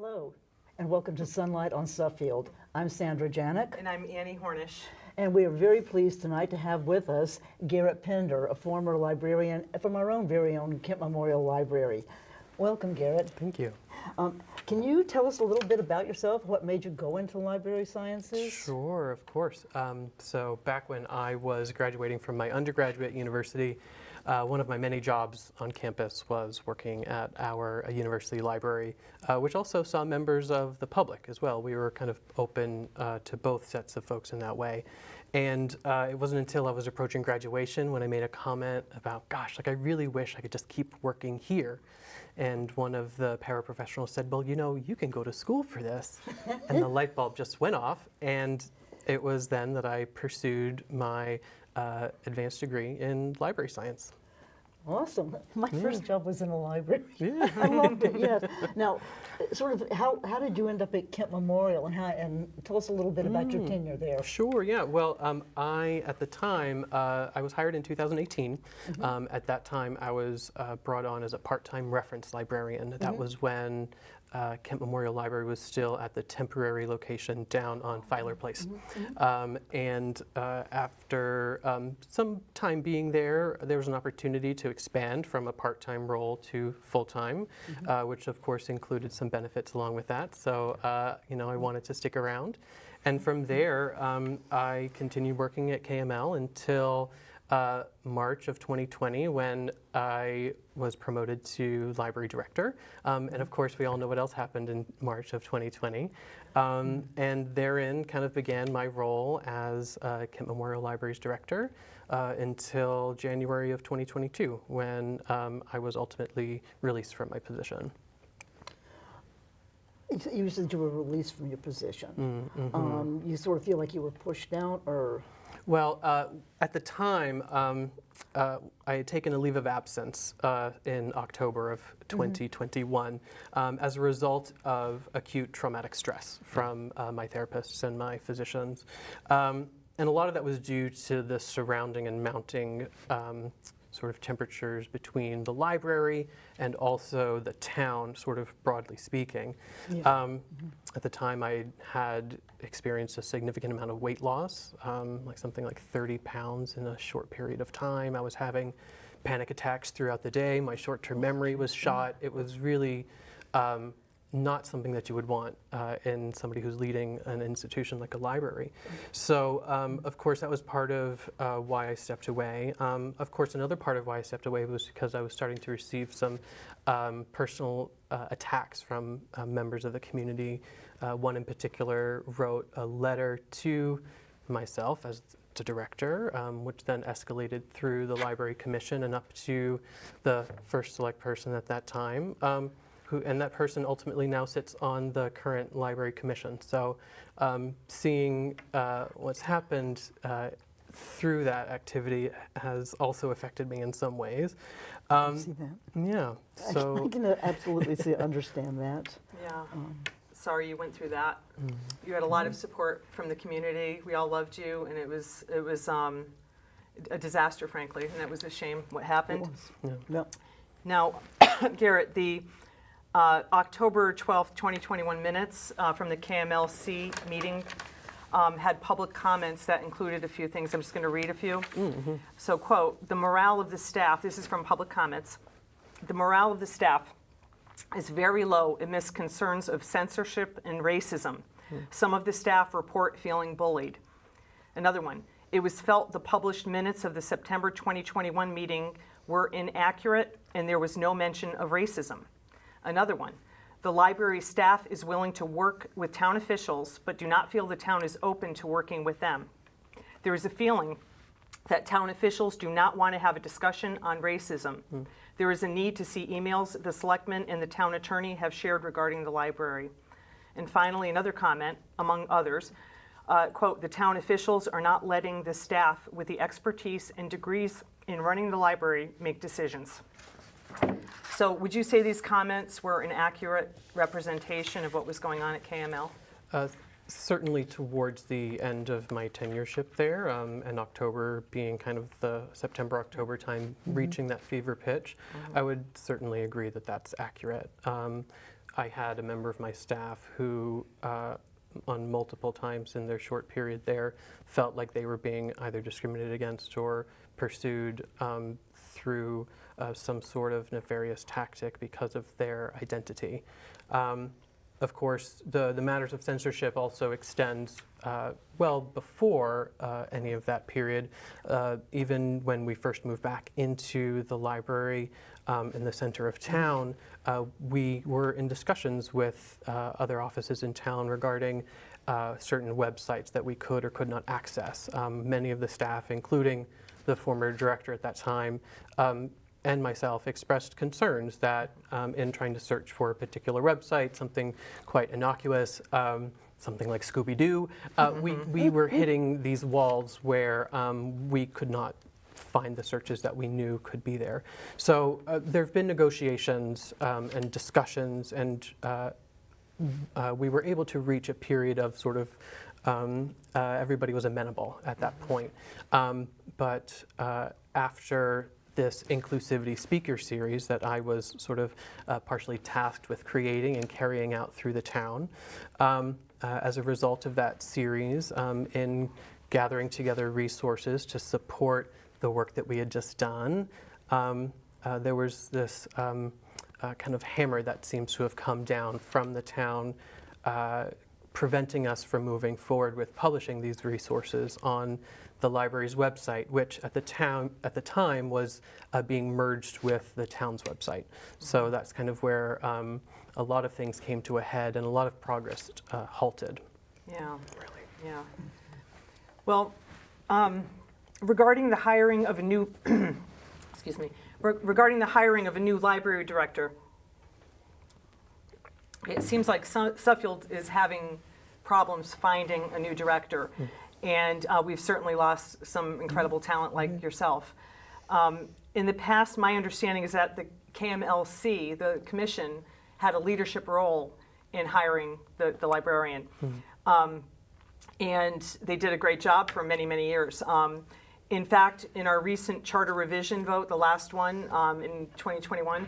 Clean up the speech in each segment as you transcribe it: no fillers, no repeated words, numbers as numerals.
Hello, and welcome to Sunlight on Suffield. I'm Sandra Janik, And I'm Annie Hornish. and we are very pleased tonight to have with us Garrett Pinder, a former librarian from our own very own Kent Memorial Library. Welcome, Garrett. Thank you. Can you tell us a little bit about yourself? What made you go into library sciences? Sure, of course. So back when I was graduating from my undergraduate university, one of my many jobs on campus was working at our university library, which also saw members of the public as well. We were kind of open to both sets of folks in that way. And it wasn't until I was approaching graduation when I made a comment about, gosh, like I really wish I could just keep working here. And one of the paraprofessionals said, well, you know, you can go to school for this. And the light bulb just went off. And it was then that I pursued my advanced degree in library science. Awesome. My first job was in a library. Yeah. I loved it, yes. Now, sort of, how did you end up at Kent Memorial, and tell us a little bit about your tenure there. Sure, yeah. Well, at the time, I was hired in 2018. At that time, I was brought on as a part-time reference librarian. That was when Kent Memorial Library was still at the temporary location down on Filer Place. And after some time being there, there was an opportunity to expand from a part-time role to full-time, which of course included some benefits along with that. So, you know, I wanted to stick around. And from there, I continued working at KML until March of 2020 when I was promoted to library director. And of course, we all know what else happened in March of 2020. And therein kind of began my role as Kent Memorial Library's director until January of 2022 when I was ultimately released from my position. You said you were released from your position. You sort of feel like you were pushed out, or? Well, at the time, I had taken a leave of absence in October of 2021 as a result of acute traumatic stress from my therapists and my physicians. And a lot of that was due to the surrounding and mounting sort of temperatures between the library and also the town, sort of broadly speaking. At the time, I had experienced a significant amount of weight loss, like something like 30 pounds in a short period of time. I was having panic attacks throughout the day. My short-term memory was shot. It was really not something that you would want in somebody who's leading an institution like a library. So, of course, that was part of why I stepped away. Of course, another part of why I stepped away was because I was starting to receive some personal attacks from members of the community. One in particular wrote a letter to myself as the director, which then escalated through the library commission and up to the first select person at that time. And that person ultimately now sits on the current library commission. So seeing what's happened through that activity has also affected me in some ways. I see that. Yeah. So I can absolutely understand that. Yeah. Sorry you went through that. You had a lot of support from the community. We all loved you, and it was a disaster, frankly, and it was a shame what happened. It was. Yeah. Now, Garrett, the October 12th, 2021 minutes from the KMLC meeting had public comments that included a few things. I'm just going to read a few. So, quote, the morale of the staff, this is from public comments, the morale of the staff is very low amidst concerns of censorship and racism. Some of the staff report feeling bullied. Another one, it was felt the published minutes of the September 2021 meeting were inaccurate and there was no mention of racism. Another one, the library staff is willing to work with town officials, but do not feel the town is open to working with them. There is a feeling that town officials do not want to have a discussion on racism. There is a need to see emails the selectmen and the town attorney have shared regarding the library. And finally, another comment, among others, quote, the town officials are not letting the staff with the expertise and degrees in running the library make decisions. So would you say these comments were an accurate representation of what was going on at KML? Certainly towards the end of my tenureship there, and October being kind of the September-October time, reaching that fever pitch, I would certainly agree that that's accurate. I had a member of my staff who, on multiple times in their short period there, felt like they were being either discriminated against or pursued through some sort of nefarious tactic because of their identity. Of course, the matters of censorship also extends well before any of that period. Even when we first moved back into the library in the center of town, we were in discussions with other offices in town regarding certain websites that we could or could not access. Many of the staff, including the former director at that time, and myself expressed concerns that in trying to search for a particular website, something quite innocuous, something like Scooby-Doo, we were hitting these walls where we could not find the searches that we knew could be there. So there have been negotiations and discussions, and we were able to reach a period of sort of everybody was amenable at that point. But after this inclusivity speaker series that I was sort of partially tasked with creating and carrying out through the town. As a result of that series, in gathering together resources to support the work that we had just done, there was this kind of hammer that seems to have come down from the town, preventing us from moving forward with publishing these resources on the library's website, which at the time was being merged with the town's website. So that's kind of where a lot of things came to a head and a lot of progress halted. Yeah, really. Yeah. Well, regarding the hiring of a new, excuse me, regarding the hiring of a new library director, it seems like Suffield is having problems finding a new director. And we've certainly lost some incredible talent like yourself. In the past, my understanding is that the KMLC, the commission, had a leadership role in hiring the librarian. And they did a great job for many, many years. In fact, in our recent charter revision vote, the last one in 2021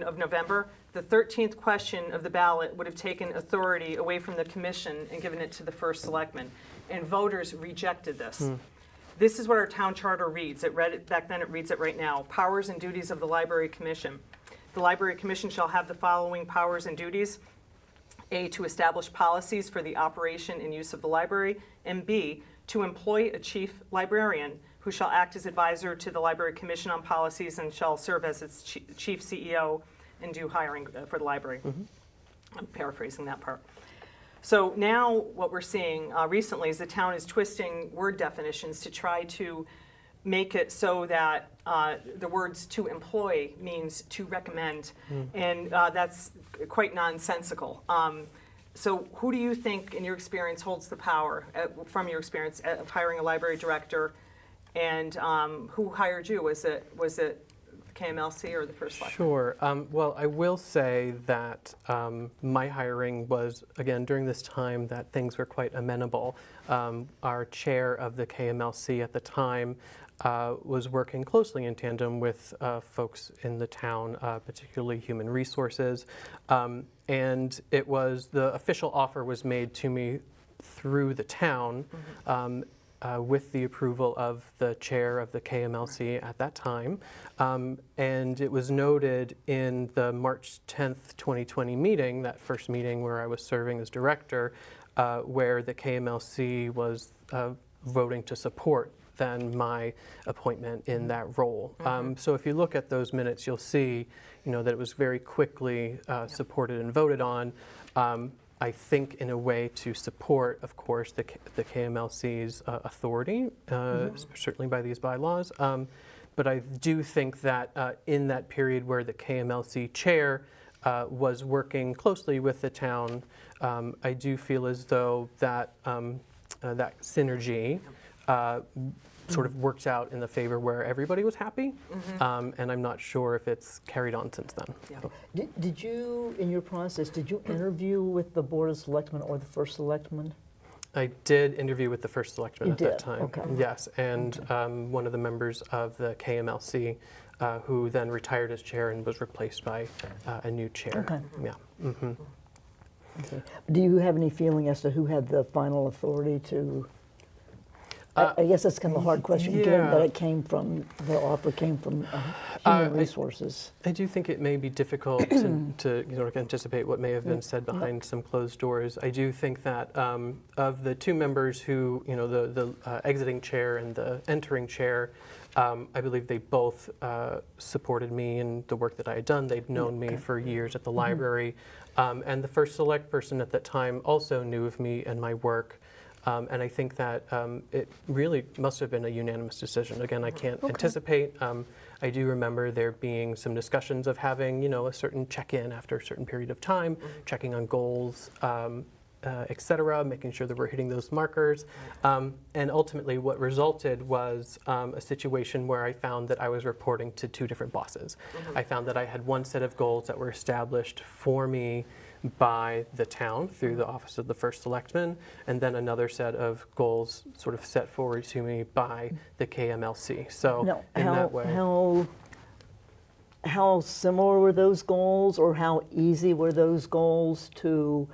of November, the 13th question of the ballot would have taken authority away from the commission and given it to the first selectman. And voters rejected this. This is what our town charter reads. It read it back then, it reads it right now. Powers and duties of the Library Commission. The Library Commission shall have the following powers and duties. A, to establish policies for the operation and use of the library. And B, to employ a chief librarian who shall act as advisor to the Library Commission on policies and shall serve as its chief CEO and do hiring for the library. I'm paraphrasing that part. So now what we're seeing recently is the town is twisting word definitions to try to make it so that the words to employ means to recommend, and that's quite nonsensical. So who do you think, in your experience, holds the power, from your experience, of hiring a library director, and who hired you? Was it KMLC or the first selectman? Sure. Well, I will say that my hiring was, again, during this time that things were quite amenable. Our chair of the KMLC at the time was working closely in tandem with folks in the town, particularly human resources. And it was, the official offer was made to me through the town, with the approval of the chair of the KMLC at that time. And it was noted in the March 10th, 2020 meeting, that first meeting where I was serving as director, where the KMLC was voting to support then my appointment in that role. So if you look at those minutes, you'll see, that it was very quickly supported and voted on. I think in a way to support, of course, the KMLC's authority, certainly by these bylaws. But I do think that in that period where the KMLC chair was working closely with the town, I do feel as though that that synergy sort of worked out in the favor where everybody was happy, and I'm not sure if it's carried on since then. Yeah. Did you, in your process, did you interview with the Board of Selectmen or the First Selectman? I did interview with the first selectman You at did? that time. Okay. Yes, and one of the members of the KMLC who then retired as chair and was replaced by a new chair. Okay. Yeah. Mm-hmm. Do you have any feeling as to who had the final authority to? I guess that's kind of a hard question, given yeah. that the offer came from Human Resources. I do think it may be difficult to anticipate what may have been said behind some closed doors. I do think that of the two members who, the exiting chair and the entering chair, I believe they both supported me in the work that I had done. They'd known me for years at the library. And the first select person at that time also knew of me and my work. And I think that it really must have been a unanimous decision. Again, I can't anticipate. I do remember there being some discussions of having, a certain check-in after a certain period of time, checking on goals, et cetera, making sure that we're hitting those markers. And ultimately what resulted was a situation where I found that I was reporting to two different bosses. I found that I had one set of goals that were established for me by the town through the Office of the First Selectman, and then another set of goals sort of set forward to me by the KMLC. So Now, in that way. How similar were those goals, or how easy were those goals to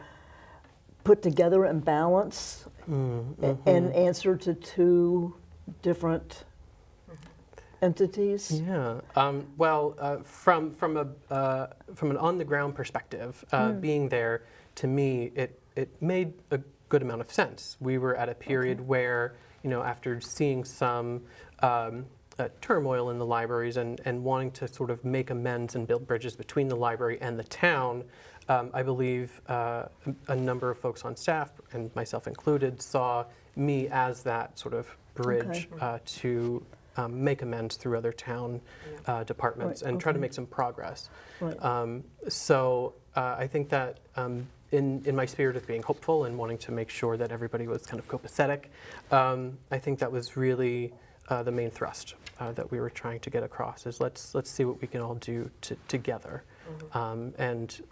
put together and balance and answer to two different entities? Yeah. From an on-the-ground perspective, being there, to me, it made a good amount of sense. We were at a period where, after seeing some turmoil in the libraries and wanting to sort of make amends and build bridges between the library and the town, I believe a number of folks on staff, and myself included, saw me as that sort of bridge to make amends through other town departments and try to make some progress. Right. So I think that in my spirit of being hopeful and wanting to make sure that everybody was kind of copacetic, I think that was really the main thrust that we were trying to get across, is let's see what we can all do together. And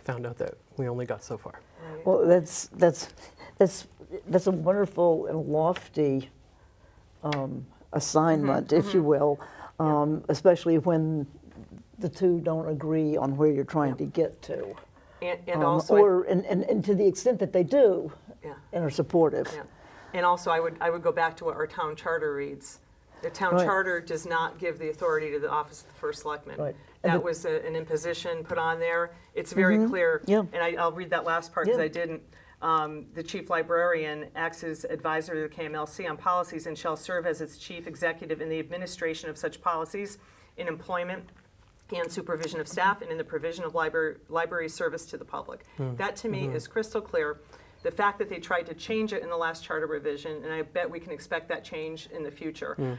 found out that we only got so far. Well, that's a wonderful and lofty assignment, if you will, especially when the two don't agree on where you're trying to get to. And also, and to the extent that they do, and are supportive. Yeah. And also, I would go back to what our town charter reads. The town charter does not give the authority to the Office of the First Selectman. Right. That was an imposition put on there. It's very clear, and I'll read that last part because I didn't. The chief librarian acts as advisor to the KMLC on policies and shall serve as its chief executive in the administration of such policies, in employment and supervision of staff, and in the provision of library service to the public. That to me is crystal clear. The fact that they tried to change it in the last charter revision, and I bet we can expect that change in the future,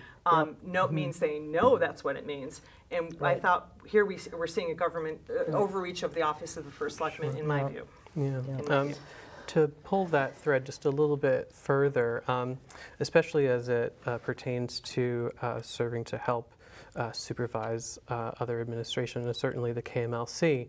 means they know that's what it means. And I thought here we're seeing a government overreach of the Office of the First Selectman, in my view. Yeah. To pull that thread just a little bit further, especially as it pertains to serving to help supervise other administration, and certainly the KMLC,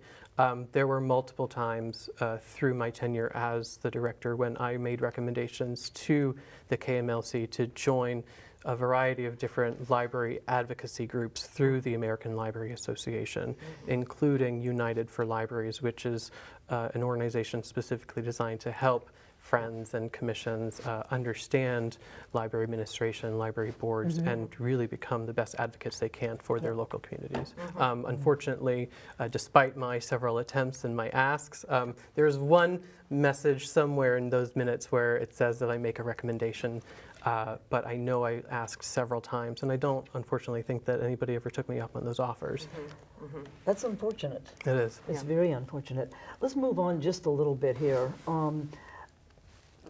there were multiple times through my tenure as the director when I made recommendations to the KMLC to join a variety of different library advocacy groups through the American Library Association, including United for Libraries, which is an organization specifically designed to help friends and commissions understand library administration, library boards, and really become the best advocates they can for their local communities. Unfortunately, despite my several attempts and my asks, there is one message somewhere in those minutes where it says that I make a recommendation, but I know I asked several times, and I don't unfortunately think that anybody ever took me up on those offers. That's unfortunate. It is. It's very unfortunate. Let's move on just a little bit here.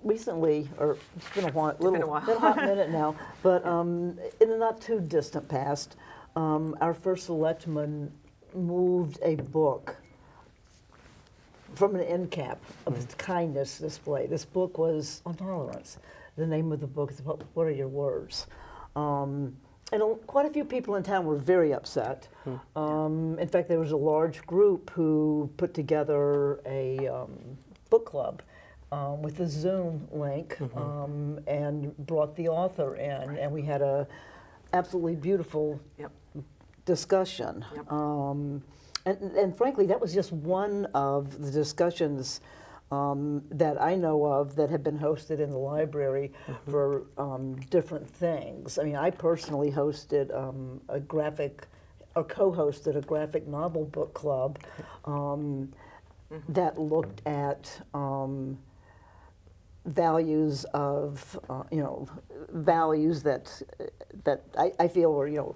Recently, or it's been a while, been a hot minute now, but in the not too distant past, our first selectman moved a book from an end cap of kindness display. This book was on tolerance. The name of the book is What Are Your Words? And quite a few people in town were very upset. In fact, there was a large group who put together a book club with a Zoom link and brought the author in. And we had a absolutely beautiful discussion. Yep. And frankly, that was just one of the discussions that I know of that have been hosted in the library for different things. I mean, I personally hosted co-hosted a graphic novel book club that looked at values of, values that I feel were,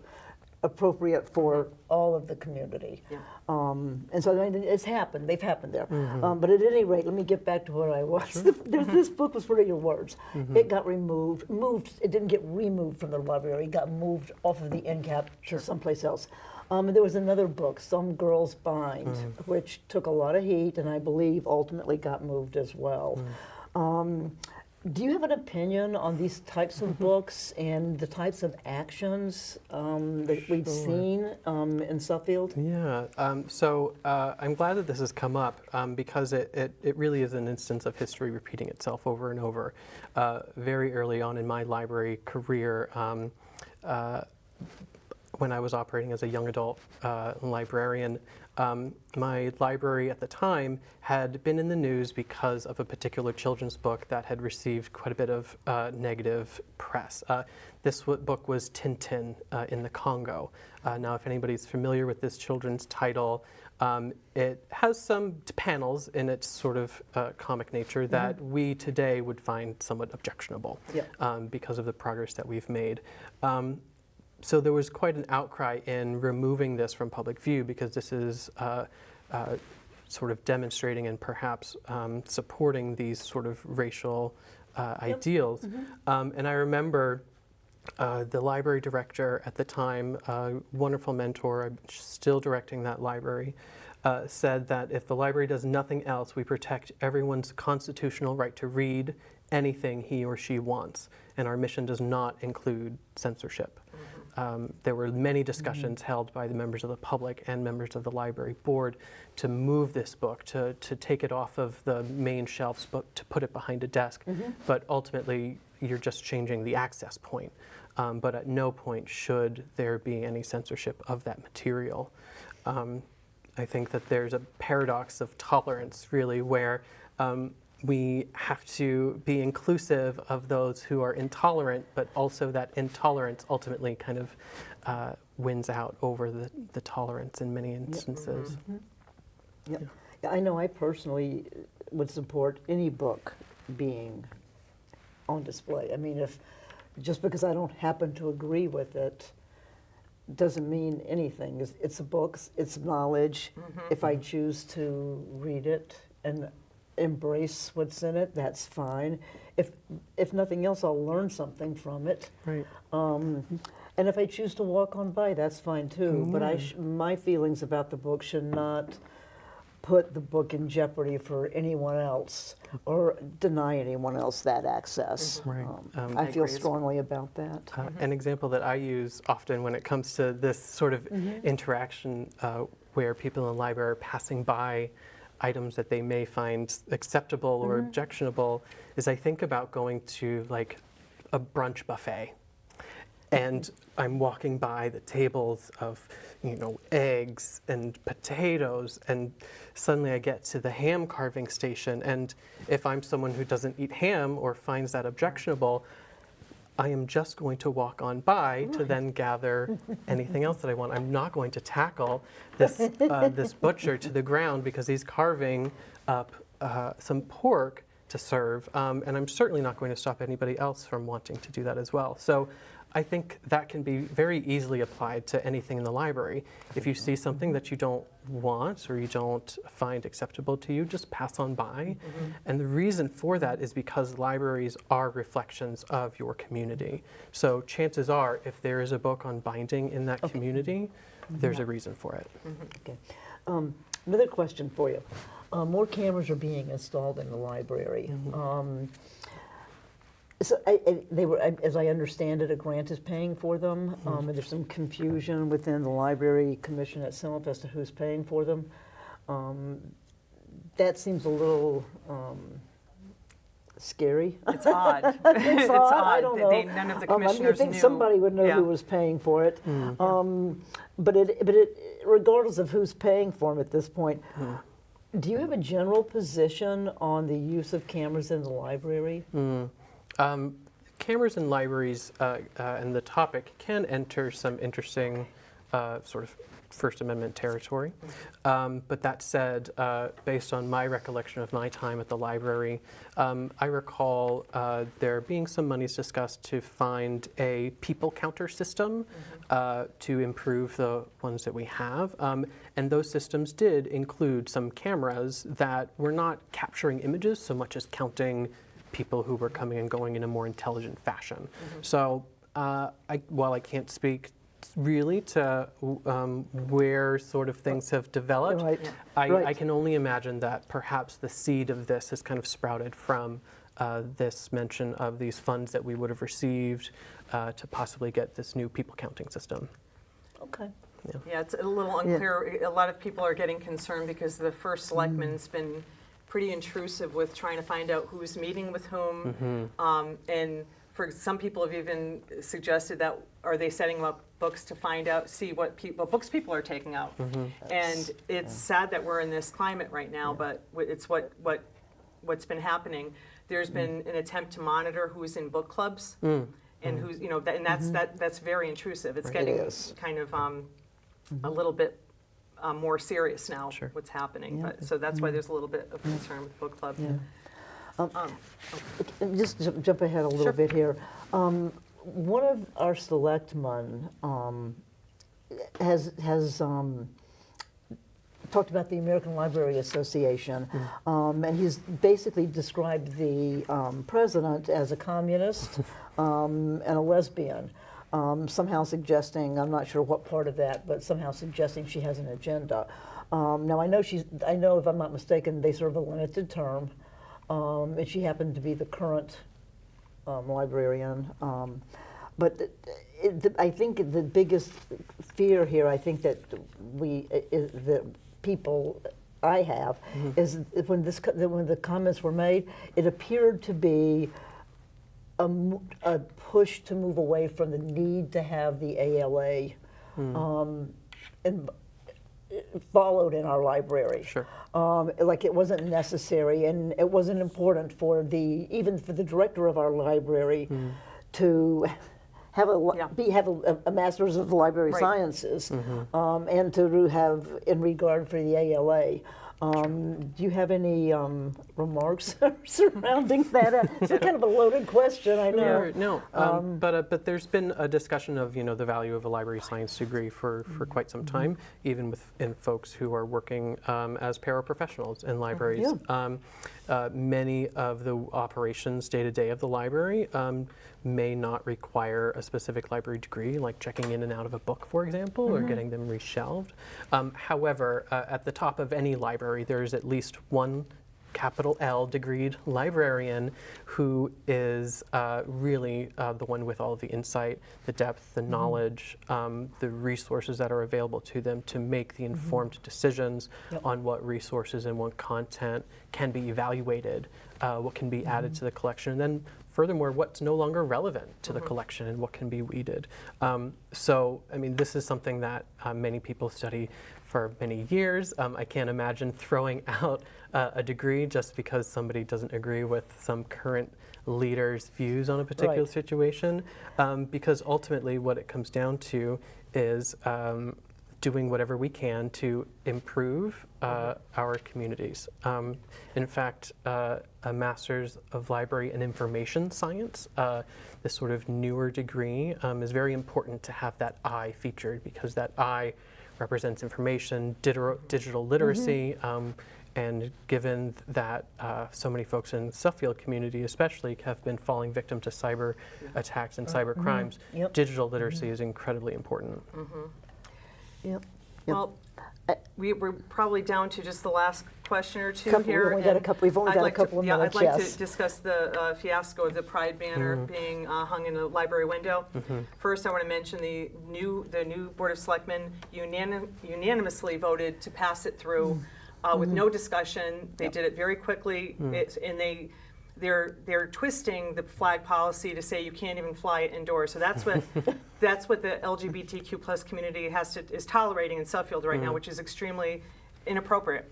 appropriate for all of the community. Yeah. And so I mean, it's happened, they've happened there. But at any rate, let me get back to what I was. This book was, what are your words? It got moved, it didn't get removed from the library, it got moved off of the end cap to someplace else. And there was another book, Some Girls Bind, which took a lot of heat and I believe ultimately got moved as well. Do you have an opinion on these types of books and the types of actions that we've seen in Suffield? Yeah, so I'm glad that this has come up because it really is an instance of history repeating itself over and over. Very early on in my library career, when I was operating as a young adult librarian, my library at the time had been in the news because of a particular children's book that had received quite a bit of negative press. This book was Tintin in the Congo. Now, if anybody's familiar with this children's title, it has some panels in its sort of comic nature that we today would find somewhat objectionable because of the progress that we've made. So there was quite an outcry in removing this from public view because this is sort of demonstrating and perhaps supporting these sort of racial ideals. And I remember the library director at the time, a wonderful mentor, I'm still directing that library, said that if the library does nothing else, we protect everyone's constitutional right to read anything he or she wants. And our mission does not include censorship. There were many discussions held by the members of the public and members of the library board to move this book, to take it off of the main shelves, but to put it behind a desk. But ultimately, you're just changing the access point. But at no point should there be any censorship of that material. I think that there's a paradox of tolerance, really, where we have to be inclusive of those who are intolerant, but also that intolerance ultimately kind of wins out over the tolerance in many instances. Yeah, I know I personally would support any book being on display. I mean, just because I don't happen to agree with it doesn't mean anything. It's a book, it's knowledge. If I choose to read it and embrace what's in it, that's fine. If nothing else, I'll learn something from it. Right. And if I choose to walk on by, that's fine too. But my feelings about the book should not put the book in jeopardy for anyone else or deny anyone else that access. Right. I feel strongly about that. An example that I use often when it comes to this sort of interaction where people in the library are passing by items that they may find acceptable or objectionable is I think about going to like a brunch buffet. And I'm walking by the tables of, eggs and potatoes, and suddenly I get to the ham carving station. And if I'm someone who doesn't eat ham or finds that objectionable, I am just going to walk on by to then gather anything else that I want. I'm not going to tackle this this butcher to the ground because he's carving up some pork to serve, and I'm certainly not going to stop anybody else from wanting to do that as well. So I think that can be very easily applied to anything in the library. If you see something that you don't want or you don't find acceptable to you, just pass on by. And the reason for that is because libraries are reflections of your community. So chances are, if there is a book on binding in that community, there's a reason for it. Okay. Another question for you. More cameras are being installed in the library. So they were, as I understand it, a grant is paying for them. And there's some confusion within the Library Commission itself as to who's paying for them. That seems a little scary. It's odd. It's odd. I don't know. None of the I mean, commissioners you think knew. somebody would know Yeah. who was paying for it. But it, regardless of who's paying for them at this point, do you have a general position on the use of cameras in the library? Cameras in libraries and the topic can enter some interesting sort of First Amendment territory. But that said, based on my recollection of my time at the library, I recall there being some monies discussed to find a people counter system to improve the ones that we have. And those systems did include some cameras that were not capturing images so much as counting people who were coming and going in a more intelligent fashion. So while I can't speak really to where sort of things have developed, Right. I can only imagine that perhaps the seed of this has kind of sprouted from this mention of these funds that we would have received to possibly get this new people counting system. Okay. Yeah, it's a little unclear. A lot of people are getting concerned because the first selectman's been pretty intrusive with trying to find out who's meeting with whom. And for some people have even suggested that, are they setting up books to find out, see what books people are taking out? And it's sad that we're in this climate right now, but it's what's been happening. There's been an attempt to monitor who's in book clubs and who's, you know, and that's very intrusive. It's getting kind of a little bit more serious now, what's happening. But so that's why there's a little bit of concern with book clubs. Just jump ahead a little bit here. One of our selectmen has talked about the American Library Association, and he's basically described the president as a communist and a lesbian. Somehow suggesting, I'm not sure what part of that, but somehow suggesting she has an agenda. Now I know if I'm not mistaken, they serve a limited term, and she happened to be the current librarian. But I think the biggest fear here, I think that the people I have, is when the comments were made, it appeared to be a push to move away from the need to have the ALA and followed in our library. Like it wasn't necessary, and it wasn't important for even for the director of our library to have a master's of library sciences, and to have in regard for the ALA. Do you have any remarks surrounding that? It's kind of a loaded question, I know. No, but there's been a discussion of the value of a library science degree for quite some time, even in folks who are working as paraprofessionals in libraries. Many of the operations day to day of the library may not require a specific library degree, like checking in and out of a book, for example, or getting them reshelved. However, at the top of any library, there's at least one capital L degreed librarian who is really the one with all of the insight, the depth, the knowledge, the resources that are available to them to make the informed decisions on what resources and what content can be evaluated, what can be added to the collection, and then furthermore, what's no longer relevant to the collection and what can be weeded. So, I mean, this is something that many people study for many years. I can't imagine throwing out a degree just because somebody doesn't agree with some current leader's views on a particular situation, because ultimately what it comes down to is doing whatever we can to improve our communities. In fact, a Master's of Library and Information Science, this sort of newer degree, is very important to have that I featured, because that I represents information, digital literacy, and given that so many folks in the Suffield community especially have been falling victim to cyber attacks and cyber crimes, digital literacy is incredibly important. Well, we're probably down to just the last question or two here. We've only got a couple of minutes. I'd like to discuss the fiasco of the Pride banner being hung in the library window. First, I want to mention the new Board of Selectmen unanimously voted to pass it through with no discussion. They did it very quickly, and they they're twisting the flag policy to say you can't even fly it indoors. So that's what that's what the LGBTQ plus community is tolerating in Suffield right now, which is extremely inappropriate.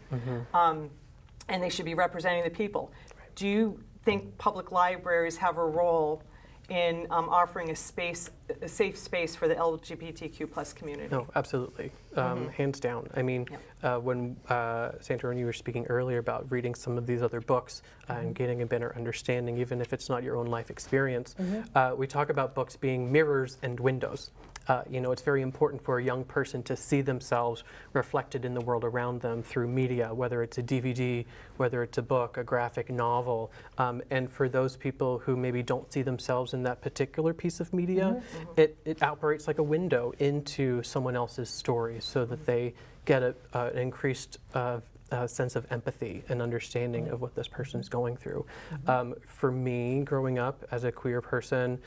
And they should be representing the people. Do you think public libraries have a role in offering a safe space for the LGBTQ plus community? No, absolutely, hands down. I mean, when Sandra and you were speaking earlier about reading some of these other books and getting a better understanding, even if it's not your own life experience, we talk about books being mirrors and windows. You know, it's very important for a young person to see themselves reflected in the world around them through media, whether it's a DVD, whether it's a book, a graphic novel. And for those people who maybe don't see themselves in that particular piece of media, it operates like a window into someone else's story so that they get an increased sense of empathy and understanding of what this person is going through. For me, growing up as a queer person,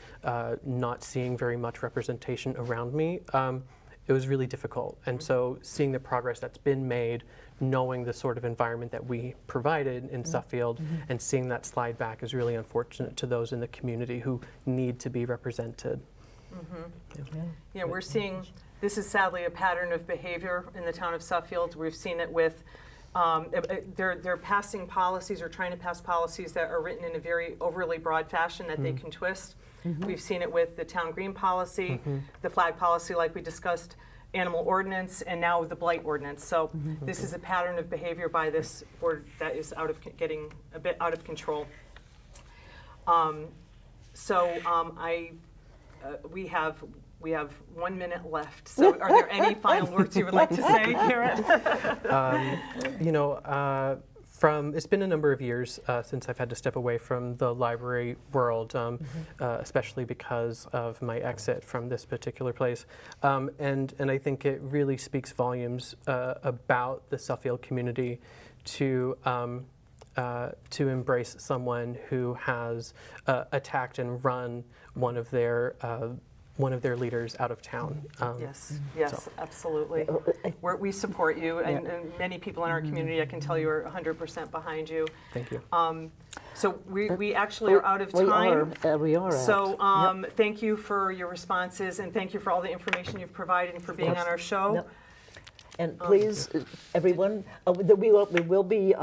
not seeing very much representation around me, it was really difficult. And so seeing the progress that's been made, knowing the sort of environment that we provided in Suffield, and seeing that slide back is really unfortunate to those in the community who need to be represented. Yeah, we're seeing, this is sadly a pattern of behavior in the town of Suffield. We've seen it with they're passing policies or trying to pass policies that are written in a very overly broad fashion that they can twist. We've seen it with the town green policy, the flag policy like we discussed, animal ordinance, and now the blight ordinance. So this is a pattern of behavior by this board that is getting a bit out of control. We have 1 minute left. So are there any final words you would like to say, Garrett? You know, it's been a number of years since I've had to step away from the library world, especially because of my exit from this particular place. And I think it really speaks volumes about the Suffield community to embrace someone who has attacked and run one of their leaders out of town. Yes, absolutely. We support you, and many people in our community, I can tell you, are 100% behind you. Thank you. So we actually are out of time. We are. So thank you for your responses, and thank you for all the information you've provided and for being on our show. Yep. And please, everyone, we will be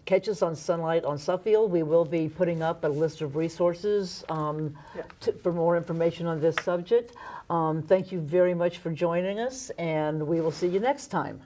catch us on Sunlight on Suffield. We will be putting up a list of resources for more information on this subject. Thank you very much for joining us, and we will see you next time.